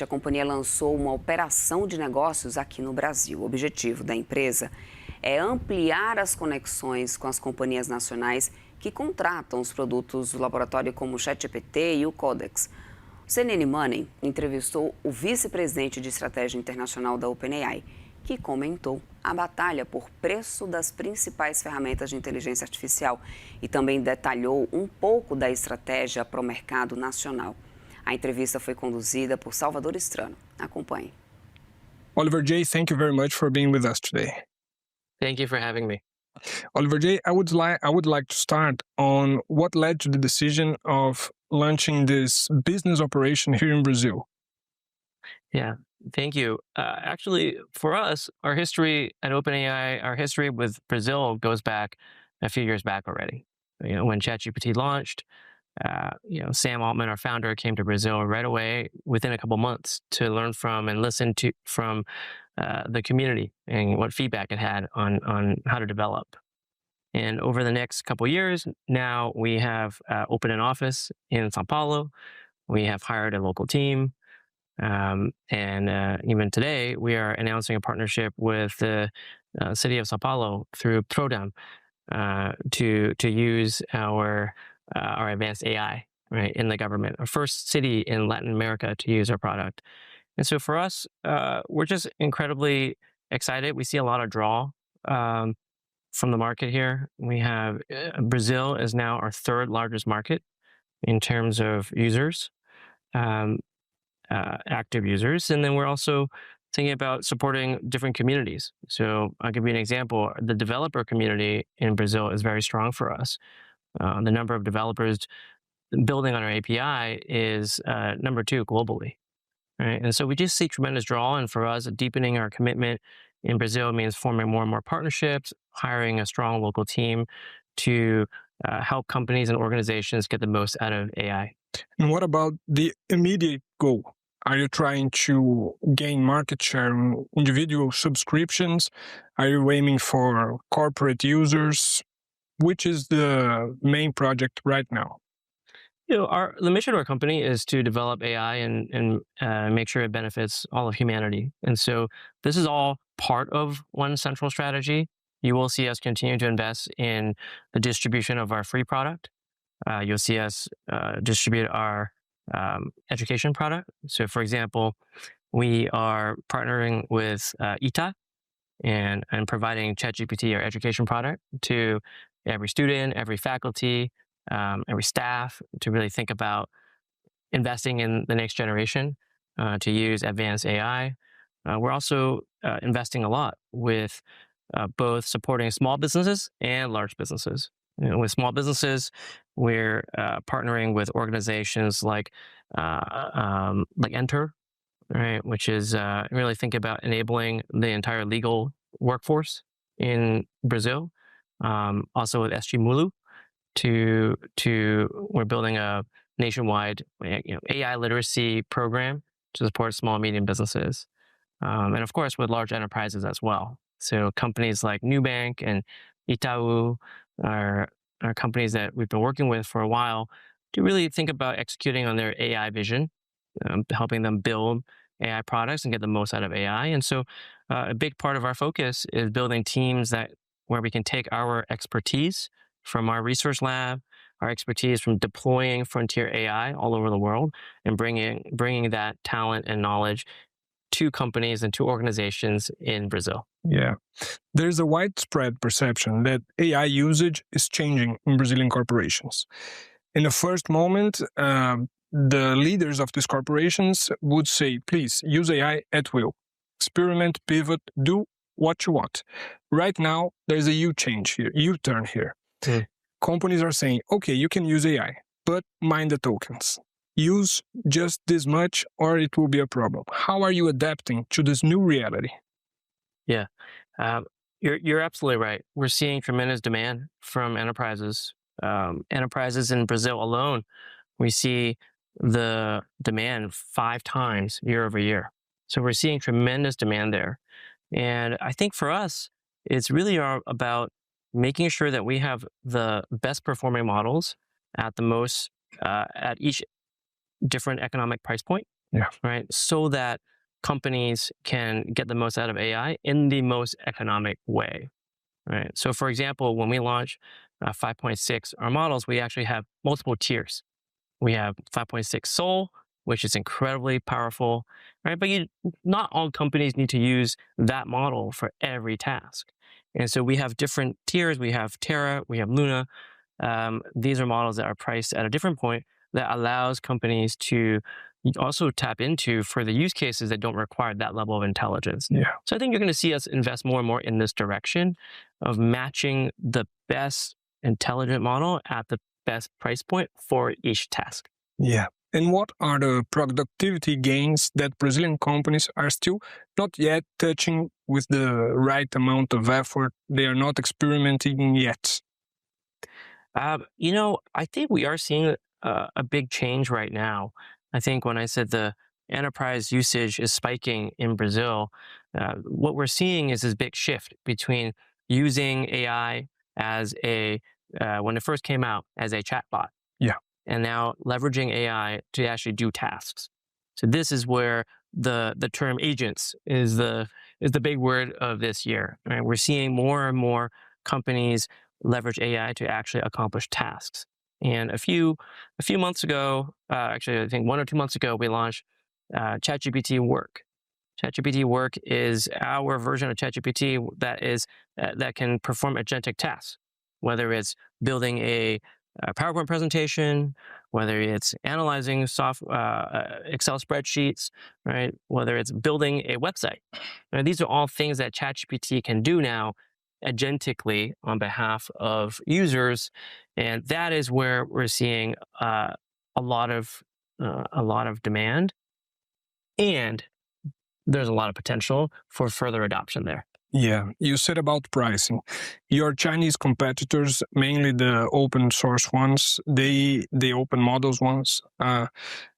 A companhia lançou uma operação de negócios aqui no Brasil. O objetivo da empresa é ampliar as conexões com as companhias nacionais que contratam os produtos do laboratório como o Chatgpt e o Codex. O CNN Money entrevistou o vice-presidente de estratégia internacional da OpenAI, que comentou a batalha por preço das principais ferramentas de inteligência artificial e também detalhou um pouco da estratégia para o mercado nacional. A entrevista foi conduzida por Salvador Estrano. Acompanhe. Oliver J., thank you very much for being with us today. Thank you for having me. Oliver J., I would like to start on what led to the decision of launching this business operation here in Brazil. Yeah, thank you. Actually, for us, our history at OpenAI, our history with Brazil goes back a few years back already. When ChatGPT launched, Sam Altman, our founder, came to Brazil right away within a couple months to learn from and listen to from the community and what feedback it had on how to develop. And over the next couple years, now we have opened an office in São Paulo. We have hired a local team. And even today, we are announcing a partnership with the city of São Paulo through Produtos to use our advanced AI, right, in the government, our first city in Latin America to use our product. And so for us, we're just incredibly excited. We see a lot of draw from the market here. We have Brazil is now our third largest market in terms of users, active users. And then we're also thinking about supporting different communities. So I'll give you an example. The developer community in Brazil is very strong for us. The number of developers building on our API is number 2 globally, right? And so we just see tremendous draw, and for us, deepening our commitment in Brazil means forming more and more partnerships, hiring a strong local team to help companies and organizations get the most out of AI. And what about the immediate goal? Are you trying to gain market share in individual subscriptions? Are you aiming for corporate users? Which is the main project right now? The mission of our company is to develop AI and make sure it benefits all of humanity. And so this is all part of one central strategy. You will see us continue to invest in the distribution of our free product. You'll see us distribute our education product. So for example, we are partnering with ITA and providing ChatGPT, our education product, to every student, every faculty, every staff to really think about investing in the next generation to use advanced AI. We're also investing a lot with both supporting small businesses and large businesses. With small businesses, we're partnering with organizations like Enter, right, which is really think about enabling the entire legal workforce in Brazil. Also with SG Mulu, we're building a nationwide AI literacy program to support small and medium businesses, and of course with large enterprises as well. So companies like Nubank and Itaú are companies that we've been working with for a while to really think about executing on their AI vision, helping them build AI products and get the most out of AI. And so a big part of our focus is building teams where we can take our expertise from our research lab, our expertise from deploying frontier AI all over the world, and bringing that talent and knowledge to companies and to organizations in Brazil. Yeah. There's a widespread perception that AI usage is changing in Brazilian corporations. In the first moment, the leaders of these corporations would say, please use AI at will. Experiment, pivot, do what you want. Right now, there's a U-turn here. Companies are saying, okay, you can use AI, but mind the tokens. Use just this much or it will be a problem. How are you adapting to this new reality? Yeah, you're absolutely right. We're seeing tremendous demand from enterprises. Enterprises in Brazil alone, we see the demand 5 times year over year. So we're seeing tremendous demand there. And I think for us, it's really about making sure that we have the best performing models at the most, at each different economic price point right? So that companies can get the most out of AI in the most economic way, right? So for example, when we launch 5.6, our models, we actually have multiple tiers. We have 5.6 Soul, which is incredibly powerful, right? But not all companies need to use that model for every task. And so we have different tiers. We have Terra, we have Luna. These are models that are priced at a different point that allows companies to also tap into for the use cases that don't require that level of intelligence. So I think you're going to see us invest more and more in this direction of matching the best intelligent model at the best price point for each task. And what are the productivity gains that Brazilian companies are still not yet touching with the right amount of effort? They are not experimenting yet. I think we are seeing a big change right now. I think when I said the enterprise usage is spiking in Brazil, what we're seeing is this big shift between using AI as when it first came out, as a chatbot. And now leveraging AI to actually do tasks. So this is where the term agents is the big word of this year. Right? We're seeing more and more companies leverage AI to actually accomplish tasks. And a few months ago, actually I think 1 or 2 months ago, we launched Chatgpt Work. Chatgpt Work is our version of Chatgpt that can perform agentic tasks, whether it's building a PowerPoint presentation, whether it's analyzing Excel spreadsheets, right? Whether it's building a website. Now, these are all things that ChatGPT can do now agentically on behalf of users, and that is where we're seeing a lot of demand, and there's a lot of potential for further adoption there. You said about pricing. Your Chinese competitors, mainly the open source ones, the open models ones,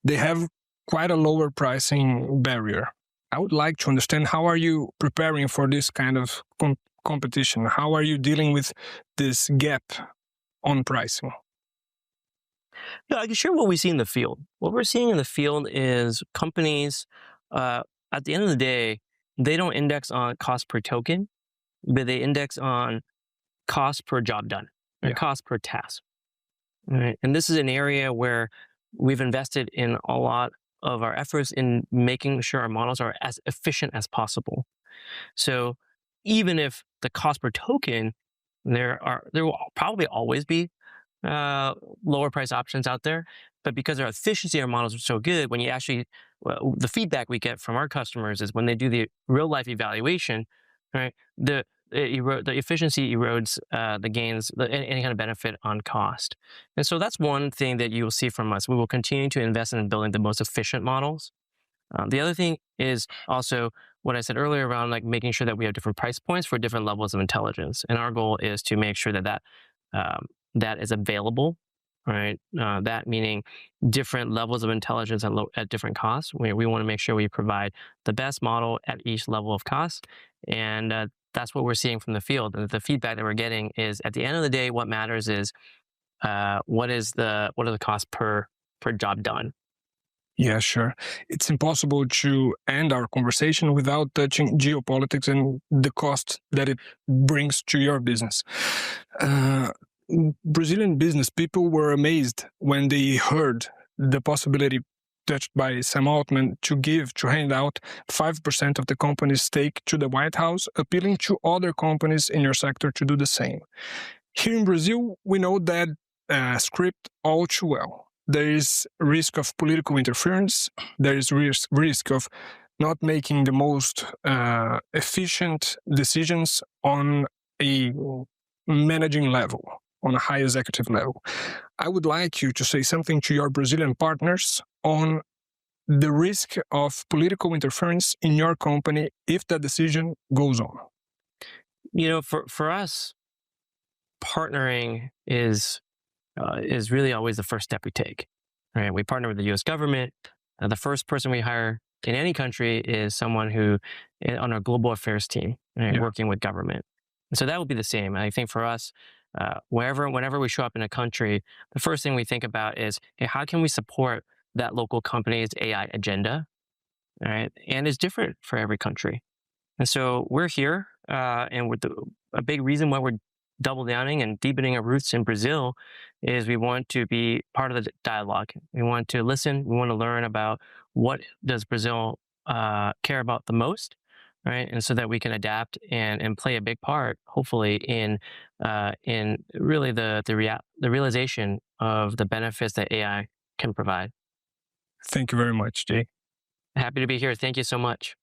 they have quite a lower pricing barrier. I would like to understand, how are you preparing for this kind of competition? How are you dealing with this gap on pricing? I can share what we see in the field. What we're seeing in the field is companies, at the end of the day, they don't index on cost per token, but they index on cost per job done, or cost per task. Right? And this is an area where we've invested in a lot of our efforts in making sure our models are as efficient as possible. So even if the cost per token, there will probably always be lower price options out there, but because our efficiency of our models are so good, when you actually, the feedback we get from our customers is when they do the real life evaluation, right, the efficiency erodes the gains, any kind of benefit on cost. And so that's one thing that you will see from us. We will continue to invest in building the most efficient models. The other thing is also what I said earlier around like making sure that we have different price points for different levels of intelligence. And our goal is to make sure that is available, right? That meaning different levels of intelligence at different costs. We want to make sure we provide the best model at each level of cost. And that's what we're seeing from the field. And the feedback that we're getting is, at the end of the day, what matters is what are the costs per job done. Yeah, sure. It's impossible to end our conversation without touching geopolitics and the cost that it brings to your business. Brazilian business people were amazed when they heard the possibility touched by Sam Altman to hand out 5% of the company's stake to the White House, appealing to other companies in your sector to do the same. Here in Brazil, we know that script all too well. There is risk of political interference. There is risk of not making the most efficient decisions on a managing level, on a high executive level. I would like you to say something to your Brazilian partners on the risk of political interference in your company if that decision goes on. For us, partnering is really always the first step we take. Right? We partner with the U.S. government. The first person we hire in any country is someone who on our global affairs team, right, working with government. And so that will be the same. I think for us, whenever we show up in a country, the first thing we think about is, hey, how can we support that local company's AI agenda, all right, and is different for every country. And so we're here, and a big reason why we're double downing and deepening our roots in Brazil is we want to be part of the dialogue. We want to listen. We want to learn about what does Brazil care about the most, right? And so that we can adapt and play a big part, hopefully, in really the realization of the benefits that AI can provide. Thank you very much, Jay. Happy to be here. Thank you so much.